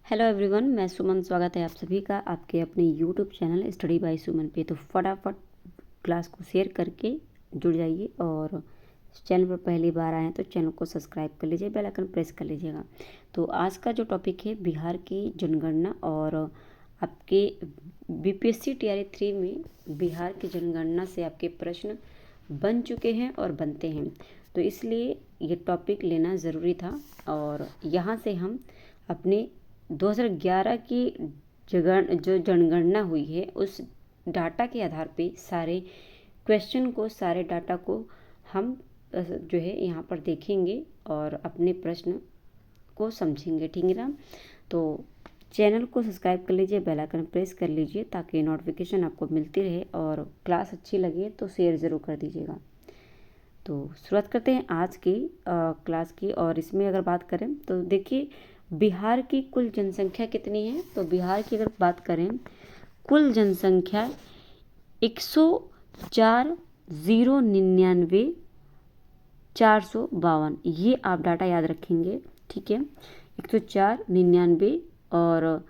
Hello everyone, मैं सुमन। स्वागत है आप सभी का आपके अपने यूट्यूब चैनल स्टडी बाय सुमन पे। तो फटाफट क्लास को शेयर करके जुड़ जाइए और चैनल पर पहली बार आए हैं तो चैनल को सब्सक्राइब कर लीजिए, बेल आइकन प्रेस कर लीजिएगा। तो आज का जो टॉपिक है बिहार की जनगणना और आपके बीपीएससी टीआरई 3 में बिहार की जनगणना से आपके प्रश्न बन चुके हैं और बनते हैं, तो इसलिए ये टॉपिक लेना ज़रूरी था। और यहाँ से हम अपने 2011 की जो जनगणना हुई है उस डाटा के आधार पे सारे क्वेश्चन को, सारे डाटा को हम जो है यहाँ पर देखेंगे और अपने प्रश्न को समझेंगे। ठीक है ना? तो चैनल को सब्सक्राइब कर लीजिए, बेल आइकन प्रेस कर लीजिए ताकि नोटिफिकेशन आपको मिलती रहे, और क्लास अच्छी लगे तो शेयर ज़रूर कर दीजिएगा। तो शुरुआत करते हैं आज की क्लास की। और इसमें अगर बात करें तो देखिए, बिहार की कुल जनसंख्या कितनी है। तो बिहार की अगर बात करें, कुल जनसंख्या 104,099,452, ये आप डाटा याद रखेंगे। ठीक है, 104,99 और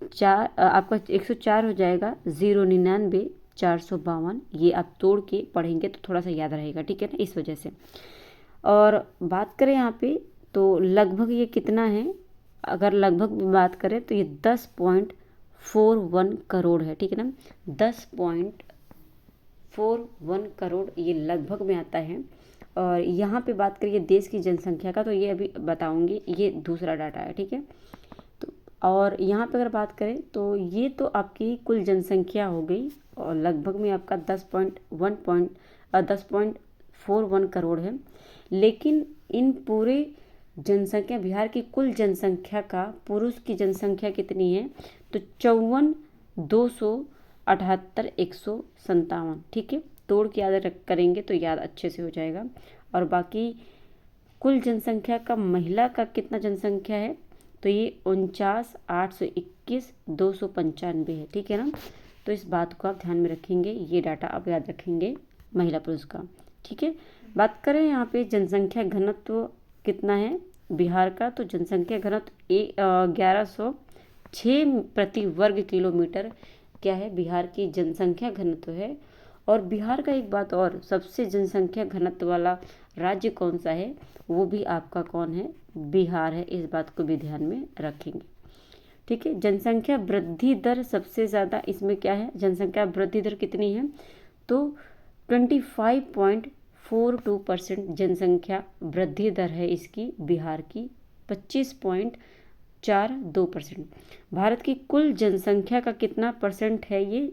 आपका 104 हो जाएगा, 0,99,452, ये आप तोड़ के पढ़ेंगे तो थोड़ा सा याद रहेगा। ठीक है ना, इस वजह से। और बात करें यहाँ पे तो लगभग ये कितना है, अगर लगभग बात करें तो ये 10.41 करोड़ है। ठीक है ना, 10.41 करोड़ ये लगभग में आता है। और यहाँ पे बात करिए देश की जनसंख्या का, तो ये अभी बताऊंगी, ये दूसरा डाटा है। ठीक है, तो और यहाँ पे अगर बात करें तो ये तो आपकी कुल जनसंख्या हो गई, और लगभग में आपका 10.41 करोड़ है। लेकिन इन पूरे जनसंख्या, बिहार की कुल जनसंख्या का पुरुष की जनसंख्या कितनी है, तो 54,278,157। ठीक है, तोड़ के याद करेंगे तो याद अच्छे से हो जाएगा। और बाकी कुल जनसंख्या का महिला का कितना जनसंख्या है, तो ये 49,821,295 है। ठीक है ना, तो इस बात को आप ध्यान में रखेंगे, ये डाटा आप याद रखेंगे महिला पुरुष का। ठीक है, बात करें यहाँ पे जनसंख्या घनत्व कितना है बिहार का, तो जनसंख्या घनत्व 1106 प्रति वर्ग किलोमीटर क्या है, बिहार की जनसंख्या घनत्व है। और बिहार का एक बात और, सबसे जनसंख्या घनत्व वाला राज्य कौन सा है, वो भी आपका कौन है, बिहार है। इस बात को भी ध्यान में रखेंगे। ठीक है, जनसंख्या वृद्धि दर सबसे ज़्यादा इसमें क्या है, जनसंख्या वृद्धि दर कितनी है, तो 25.42% जनसंख्या वृद्धि दर है इसकी बिहार की, 25.42%। भारत की कुल जनसंख्या का कितना परसेंट है ये,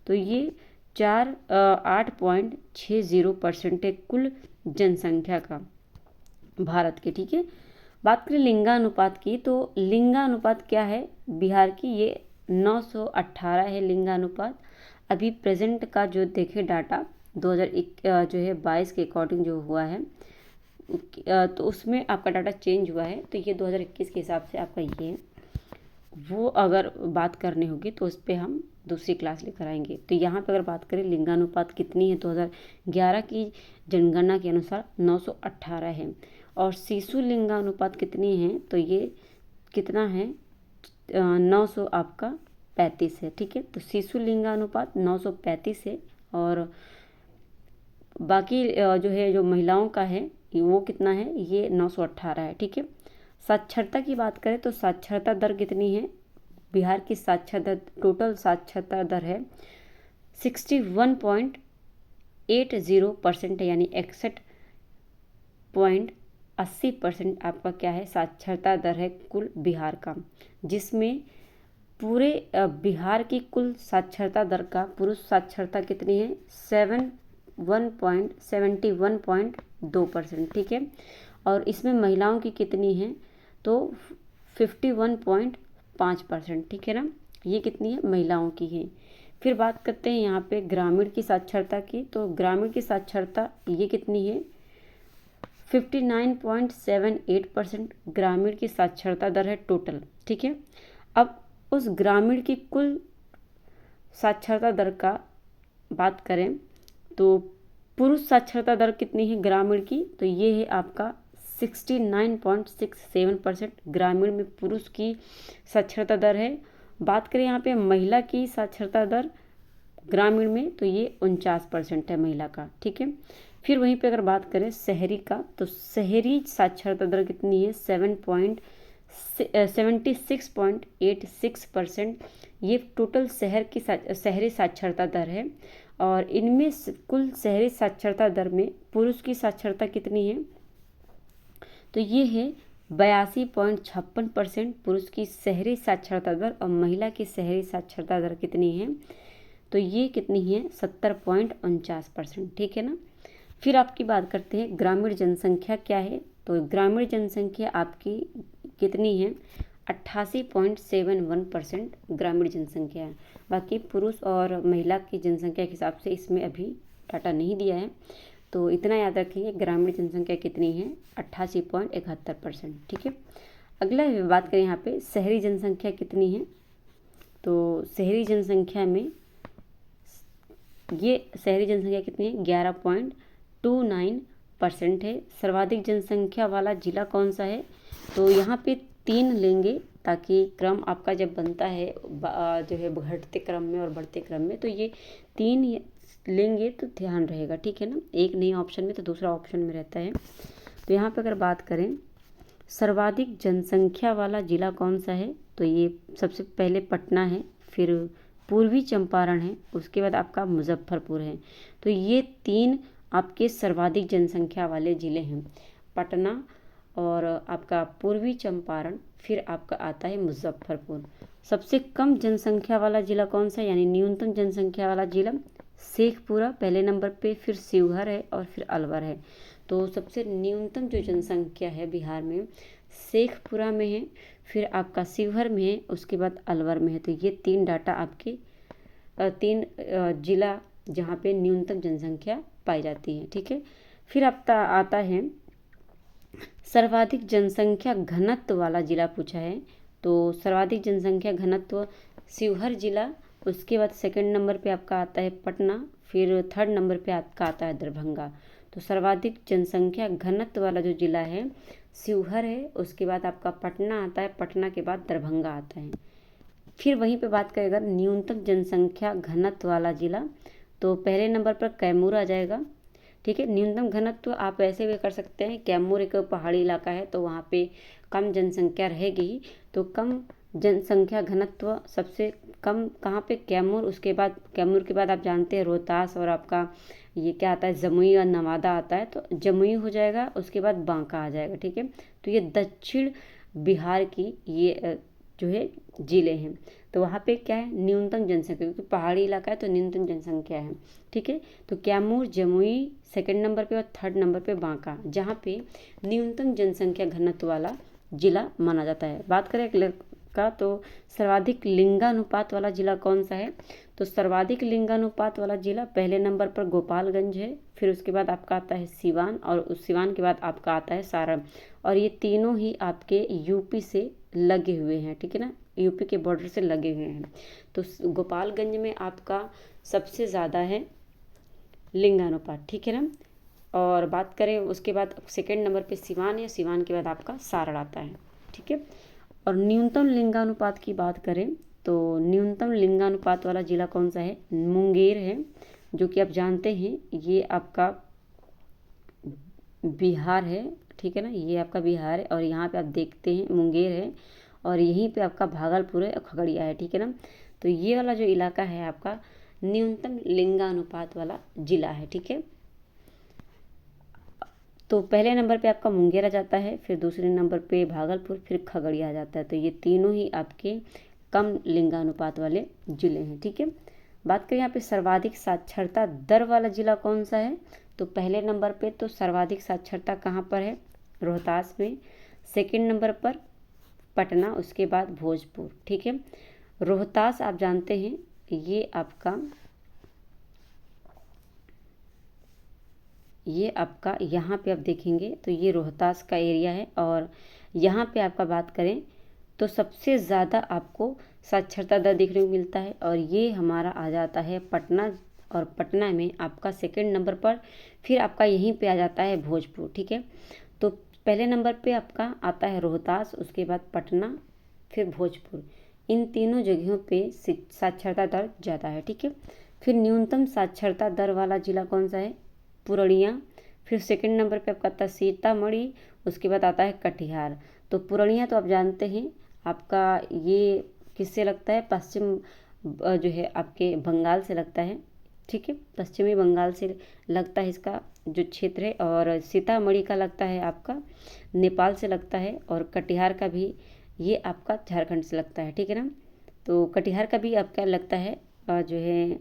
तो ये 8.60% है कुल जनसंख्या का भारत के। ठीक है, बात करें लिंगानुपात की, तो लिंगानुपात क्या है बिहार की, ये 918 है लिंगानुपात। अभी प्रेजेंट का जो देखे डाटा 2021 जो है 22 के अकॉर्डिंग जो हुआ है, तो उसमें आपका डाटा चेंज हुआ है, तो ये 2021 के हिसाब से आपका ये है। वो अगर बात करनी होगी तो उस पर हम दूसरी क्लास लेकर आएंगे। तो यहाँ पे अगर बात करें लिंगानुपात कितनी है, 2011 की जनगणना के अनुसार 918 है। और शिशु लिंगानुपात कितनी है, तो ये कितना है, 900 आपका 35 है। ठीक है, तो शिशु लिंगानुपात 935 है। और बाकी जो है जो महिलाओं का है वो कितना है, ये 918 है। ठीक है, साक्षरता की बात करें तो साक्षरता दर कितनी है, बिहार की साक्षरता, टोटल साक्षरता दर है 61.80% है, यानी 61.80% आपका क्या है, साक्षरता दर है कुल बिहार का। जिसमें पूरे बिहार की कुल साक्षरता दर का पुरुष साक्षरता कितनी है, 71.2%। ठीक है, और इसमें महिलाओं की कितनी है, तो 51.5%। ठीक है ना, ये कितनी है, महिलाओं की है। फिर बात करते हैं यहाँ पे ग्रामीण की साक्षरता की, तो ग्रामीण की साक्षरता ये कितनी है, 59.78% ग्रामीण की साक्षरता दर है टोटल। ठीक है, अब उस ग्रामीण की कुल साक्षरता दर का बात करें तो पुरुष साक्षरता दर कितनी है ग्रामीण की, तो ये है आपका 69.67%। ग्रामीण में पुरुष की साक्षरता दर है। बात करें यहाँ पे महिला की साक्षरता दर ग्रामीण में, तो ये 49% है महिला का, ठीक है। फिर वहीं पे अगर बात करें शहरी का, तो शहरी साक्षरता दर कितनी है, 76.86%। ये टोटल शहरी साक्षरता दर है। और इनमें कुल शहरी साक्षरता दर में पुरुष की साक्षरता कितनी है, तो ये है 82.56% पुरुष की शहरी साक्षरता दर। और महिला की शहरी साक्षरता दर कितनी है, तो ये कितनी है, 70.49%, ठीक है ना। फिर आपकी बात करते हैं ग्रामीण जनसंख्या क्या है, तो ग्रामीण जनसंख्या आपकी कितनी है, 88.71% ग्रामीण जनसंख्या है। बाकी पुरुष और महिला की जनसंख्या के हिसाब से इसमें अभी डाटा नहीं दिया है, तो इतना याद रखिए ग्रामीण जनसंख्या कितनी है, 88.71%, ठीक है। अगला बात करें यहाँ पे शहरी जनसंख्या कितनी है, तो शहरी जनसंख्या में ये शहरी जनसंख्या कितनी है, 11.29% है। सर्वाधिक जनसंख्या वाला जिला कौन सा है, तो यहाँ पे 3 लेंगे ताकि क्रम आपका जब बनता है जो है घटते क्रम में और बढ़ते क्रम में, तो ये 3 लेंगे तो ध्यान रहेगा, ठीक है ना। एक नहीं ऑप्शन में तो दूसरा ऑप्शन में रहता है। तो यहाँ पे अगर बात करें सर्वाधिक जनसंख्या वाला जिला कौन सा है, तो ये सबसे पहले पटना है, फिर पूर्वी चंपारण है, उसके बाद आपका मुजफ्फरपुर है। तो ये 3 आपके सर्वाधिक जनसंख्या वाले ज़िले हैं, पटना और आपका पूर्वी चंपारण, फिर आपका आता है मुजफ्फरपुर। सबसे कम जनसंख्या वाला ज़िला कौन सा, यानी न्यूनतम जनसंख्या वाला ज़िला शेखपुरा पहले नंबर पे, फिर शिवहर है और फिर अलवर है। तो सबसे न्यूनतम जो जनसंख्या है बिहार में शेखपुरा में है, फिर आपका शिवहर में है, उसके बाद अलवर में है। तो ये 3 डाटा आपके 3 जिला जहाँ पे न्यूनतम जनसंख्या पाई जाती है, ठीक है। फिर आता है सर्वाधिक जनसंख्या घनत्व वाला जिला पूछा है, तो सर्वाधिक जनसंख्या घनत्व शिवहर जिला, उसके बाद सेकंड नंबर पे आपका आता है पटना, फिर थर्ड नंबर पे आपका आता है दरभंगा। तो सर्वाधिक जनसंख्या घनत्व वाला जो जिला है शिवहर है, उसके बाद आपका पटना आता है, पटना के बाद दरभंगा आता है। फिर वहीं पे बात करेगा न्यूनतम जनसंख्या घनत्व वाला जिला, तो पहले नंबर पर कैमूर आ जाएगा, ठीक है। न्यूनतम घनत्व आप ऐसे भी कर सकते हैं, कैमूर एक पहाड़ी इलाका है तो वहाँ पे कम जनसंख्या रहेगी, तो कम जनसंख्या घनत्व सबसे कम कहाँ पे, कैमूर। उसके बाद कैमूर के बाद आप जानते हैं रोहतास और आपका ये क्या आता है, जमुई और नवादा आता है, तो जमुई हो जाएगा, उसके बाद बांका आ जाएगा, ठीक है। तो ये दक्षिण बिहार की ये जो है जिले हैं, तो वहाँ पे क्या है, न्यूनतम जनसंख्या, क्योंकि पहाड़ी इलाका है तो न्यूनतम जनसंख्या है, ठीक है। तो कैमूर, जमुई सेकंड नंबर पे और थर्ड नंबर पे बांका, जहाँ पे न्यूनतम जनसंख्या घनत्व वाला जिला माना जाता है। बात करें का, तो सर्वाधिक लिंगानुपात वाला जिला कौन सा है, तो सर्वाधिक लिंगानुपात वाला जिला पहले नंबर पर गोपालगंज है, फिर उसके बाद आपका आता है सिवान, और उस सिवान के बाद आपका आता है सारण। और ये तीनों ही आपके यूपी से लगे हुए हैं, ठीक है ना, यूपी के बॉर्डर से लगे हुए हैं। तो गोपालगंज में आपका सबसे ज़्यादा है लिंगानुपात, ठीक है ना। और बात करें उसके बाद सेकंड नंबर पे सिवान है, सिवान के बाद आपका सारण आता है, ठीक है। और न्यूनतम लिंगानुपात की बात करें, तो न्यूनतम लिंगानुपात वाला जिला कौन सा है, मुंगेर है, जो कि आप जानते हैं ये आपका बिहार है, ठीक है ना, ये आपका बिहार है। और यहाँ पे आप देखते हैं मुंगेर है, और यहीं पे आपका भागलपुर है और खगड़िया है, ठीक है ना। तो ये वाला जो इलाका है आपका न्यूनतम लिंगानुपात वाला जिला है, ठीक है। तो पहले नंबर पे आपका मुंगेर आ जाता है, फिर दूसरे नंबर पे भागलपुर, फिर खगड़िया आ जाता है। तो ये तीनों ही आपके कम लिंगानुपात वाले जिले हैं, ठीक है। बात करें यहाँ पे सर्वाधिक साक्षरता दर वाला जिला कौन सा है, तो पहले नंबर पे तो सर्वाधिक साक्षरता कहाँ पर है, रोहतास में, सेकंड नंबर पर पटना, उसके बाद भोजपुर, ठीक है। रोहतास आप जानते हैं ये आपका यहाँ पे आप देखेंगे तो ये रोहतास का एरिया है। और यहाँ पे आपका बात करें तो सबसे ज़्यादा आपको साक्षरता दर देखने को मिलता है, और ये हमारा आ जाता है पटना, और पटना में आपका सेकंड नंबर पर, फिर आपका यहीं पे आ जाता है भोजपुर, ठीक है। तो पहले नंबर पे आपका आता है रोहतास, उसके बाद पटना, फिर भोजपुर। इन तीनों जगहों पे साक्षरता दर ज़्यादा है, ठीक है। फिर न्यूनतम साक्षरता दर वाला जिला कौन सा है? पूर्णिया। फिर सेकंड नंबर पे आपका आता है सीतामढ़ी, उसके बाद आता है कटिहार। तो पूर्णिया तो आप जानते हैं आपका ये किससे लगता है? पश्चिम जो है आपके बंगाल से लगता है, ठीक है। पश्चिमी बंगाल से लगता है इसका जो क्षेत्र है। और सीतामढ़ी का लगता है आपका नेपाल से लगता है। और कटिहार का भी ये आपका झारखंड से लगता है, ठीक है ना। तो कटिहार का भी आपका लगता है जो है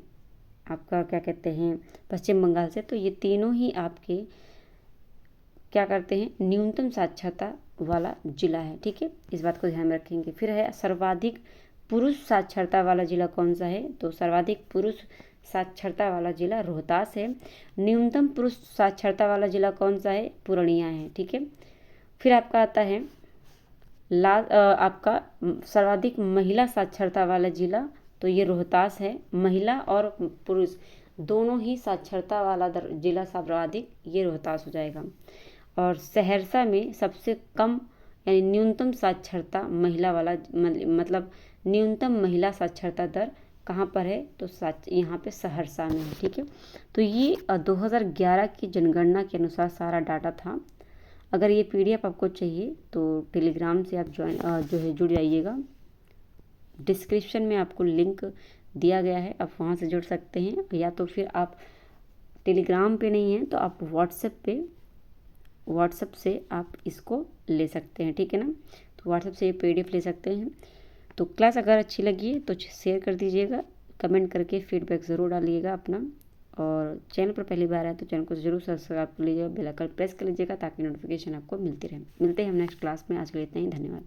आपका क्या कहते हैं पश्चिम बंगाल से। तो ये तीनों ही आपके क्या करते हैं? न्यूनतम साक्षरता वाला जिला है, ठीक है। इस बात को ध्यान में रखेंगे। फिर है सर्वाधिक पुरुष साक्षरता वाला जिला कौन सा है? तो सर्वाधिक पुरुष साक्षरता वाला जिला रोहतास है। न्यूनतम पुरुष साक्षरता वाला जिला कौन सा है? पूर्णिया है, ठीक है। फिर आपका आता है आपका सर्वाधिक महिला साक्षरता वाला जिला, तो ये रोहतास है। महिला और पुरुष दोनों ही साक्षरता वाला जिला सर्वाधिक ये रोहतास हो जाएगा। और सहरसा में सबसे कम यानी न्यूनतम साक्षरता महिला वाला मतलब न्यूनतम महिला साक्षरता दर कहाँ पर है? तो यहाँ पे सहरसा में है, ठीक है। तो ये 2011 की जनगणना के अनुसार सारा डाटा था। अगर ये PDF आपको चाहिए तो टेलीग्राम से आप जो है जुड़ जाइएगा। डिस्क्रिप्शन में आपको लिंक दिया गया है, आप वहाँ से जुड़ सकते हैं। या तो फिर आप टेलीग्राम पे नहीं हैं तो आप व्हाट्सएप से आप इसको ले सकते हैं, ठीक है ना। तो व्हाट्सएप से ये PDF ले सकते हैं। तो क्लास अगर अच्छी लगी है तो शेयर कर दीजिएगा, कमेंट करके फीडबैक ज़रूर डालिएगा अपना। और चैनल पर पहली बार आए तो चैनल को ज़रूर सब्सक्राइब कर लीजिएगा, बेल आइकन प्रेस कर लीजिएगा ताकि नोटिफिकेशन आपको मिलती रहे। मिलते हैं हम नेक्स्ट क्लास में। आज के लिए इतना ही, धन्यवाद।